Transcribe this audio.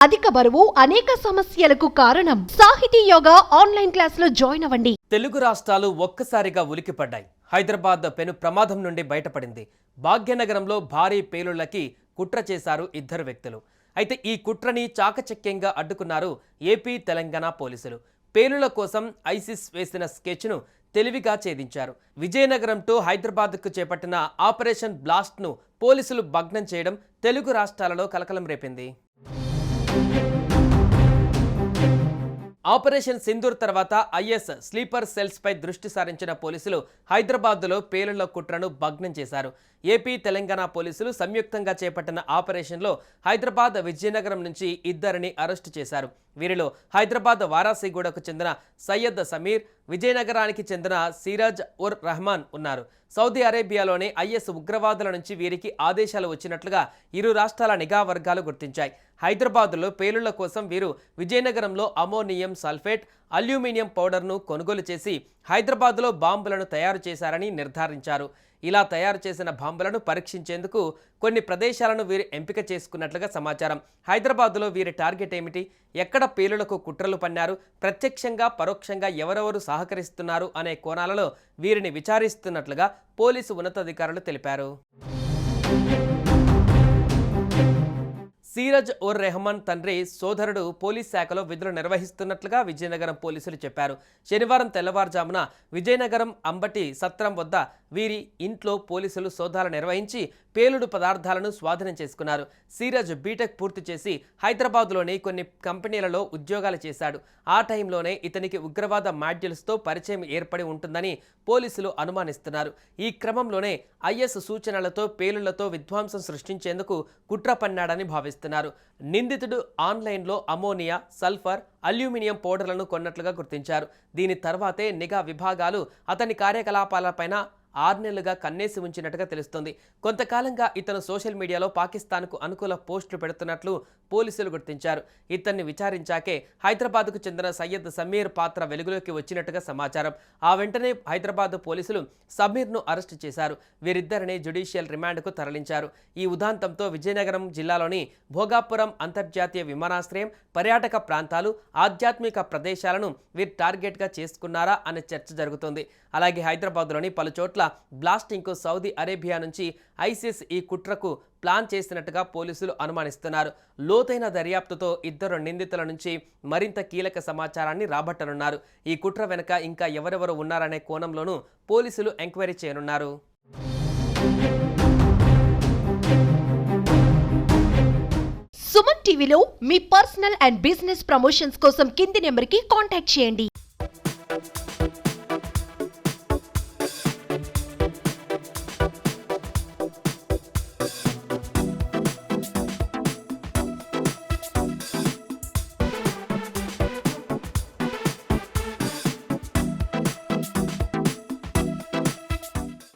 అధిక బరువు అనేక సమస్యలకు కారణం. సాహితీ యోగా ఆన్లైన్ క్లాసులో జాయిన్ అవ్వండి. తెలుగు రాష్ట్రాలు ఒక్కసారిగా ఉలికిపడ్డాయి. హైదరాబాద్ పెను ప్రమాదం నుండి బయటపడింది. భాగ్యనగరంలో భారీ పేలుళ్లకి కుట్ర చేశారు ఇద్దరు వ్యక్తులు. అయితే ఈ కుట్రని చాకచక్యంగా అడ్డుకున్నారు ఏపీ తెలంగాణ పోలీసులు. పేలుళ్ల కోసం ఐసిస్ వేసిన స్కెచ్ను తెలివిగా ఛేదించారు. విజయనగరం టు హైదరాబాద్కు చేపట్టిన ఆపరేషన్ బ్లాస్ట్ను పోలీసులు భగ్నం చేయడం తెలుగు రాష్ట్రాలలో కలకలం రేపింది. ఆపరేషన్ సింధూర్ తర్వాత ఐఎస్ స్లీపర్ సెల్స్ పై దృష్టి సారించిన పోలీసులు హైదరాబాద్లో పేలుళ్ల కుట్రను భగ్నం చేశారు. ఏపీ తెలంగాణ పోలీసులు సంయుక్తంగా చేపట్టిన ఆపరేషన్లో హైదరాబాద్ విజయనగరం నుంచి ఇద్దరిని అరెస్టు చేశారు. వీరిలో హైదరాబాద్ వారాసిగూడకు చెందిన సయ్యద్ సమీర్, విజయనగరానికి చెందిన సిరాజ్ ఉర్ రెహమాన్ ఉన్నారు. సౌదీ అరేబియాలోని ఐఎస్ ఉగ్రవాదుల నుంచి వీరికి ఆదేశాలు వచ్చినట్లుగా ఇరు రాష్ట్రాల నిఘా వర్గాలు గుర్తించాయి. హైదరాబాద్లో పేలుళ్ల కోసం వీరు విజయనగరంలో అమోనియం సల్ఫేట్, అల్యూమినియం పౌడర్ను కొనుగోలు చేసి హైదరాబాద్లో బాంబులను తయారు చేశారని నిర్ధారించారు. ఇలా తయారు చేసిన బాంబులను పరీక్షించేందుకు కొన్ని ప్రదేశాలను వీరు ఎంపిక చేసుకున్నట్లుగా సమాచారం. హైదరాబాద్లో వీరి టార్గెట్ ఏమిటి, ఎక్కడ పేలుళ్లకు కుట్రలు పన్నారు, ప్రత్యక్షంగా పరోక్షంగా ఎవరెవరు సహకరిస్తున్నారు అనే కోణాలలో వీరిని విచారిస్తున్నట్లుగా పోలీసు ఉన్నతాధికారులు తెలిపారు. సిరాజ్ ఉర్ రెహమాన్ తండ్రి సోదరుడు పోలీస్ శాఖలో విధులు నిర్వహిస్తున్నట్లుగా విజయనగరం పోలీసులు చెప్పారు. శనివారం తెల్లవారుజామున విజయనగరం అంబటి సత్రం వద్ద వీరి ఇంట్లో పోలీసులు సోదాలు నిర్వహించి పేలుడు పదార్థాలను స్వాధీనం చేసుకున్నారు. సిరాజ్ బీటెక్ పూర్తి చేసి హైదరాబాద్లోని కొన్ని కంపెనీలలో ఉద్యోగాలు చేశాడు. ఆ టైంలోనే ఇతనికి ఉగ్రవాద మాడ్యూల్స్తో పరిచయం ఏర్పడి ఉంటుందని పోలీసులు అనుమానిస్తున్నారు. ఈ క్రమంలోనే ఐఎస్ సూచనలతో పేలుళ్లతో విధ్వంసం సృష్టించేందుకు కుట్ర పన్నాడని భావిస్తున్నారు. నిందితుడు ఆన్లైన్లో అమోనియా, సల్ఫర్, అల్యూమినియం పౌడర్లను కొన్నట్లుగా గుర్తించారు. దీని తర్వాతే నిఘా విభాగాలు అతని కార్యకలాపాలపైన 6 నెలలుగా కన్నేసి ఉంచినట్టుగా తెలుస్తోంది. కొంతకాలంగా ఇతను సోషల్ మీడియాలో పాకిస్తాన్కు అనుకూల పోస్టులు పెడుతున్నట్లు పోలీసులు గుర్తించారు. ఇతన్ని విచారించాకే హైదరాబాద్కు చెందిన సయ్యద్ సమీర్ పాత్ర వెలుగులోకి వచ్చినట్టుగా సమాచారం. ఆ వెంటనే హైదరాబాద్ పోలీసులు సమీర్ను అరెస్టు చేశారు. వీరిద్దరిని జ్యుడిషియల్ రిమాండ్కు తరలించారు. ఈ ఉదాంతంతో విజయనగరం జిల్లాలోని భోగాపురం అంతర్జాతీయ విమానాశ్రయం, పర్యాటక ప్రాంతాలు, ఆధ్యాత్మిక ప్రదేశాలను వీరు టార్గెట్గా చేసుకున్నారా అనే చర్చ జరుగుతోంది. అలాగే హైదరాబాద్లోని పలు చోట్ల బ్లాస్టింగ్కు సౌదీ అరేబియా నుంచి ఐసిస్ ఈ కుట్రకు ప్లాన్ చేసినట్టుగా పోలీసులు అనుమానిస్తున్నారు. లోతైన దర్యాప్తుతో ఇద్దరు నిందితుల నుంచి మరింత కీలక సమాచారాన్ని రాబట్టనున్నారు. ఈ కుట్ర వెనుక ఇంకా ఎవరెవరు ఉన్నారనే కోణంలోనూ పోలీసులు ఎంక్వైరీ చేయనున్నారు. సుమన్ టీవీలో మీ పర్సనల్ అండ్ బిజినెస్ ప్రమోషన్స్ కోసం కింది నెంబర్కి కాంటాక్ట్ చేయండి.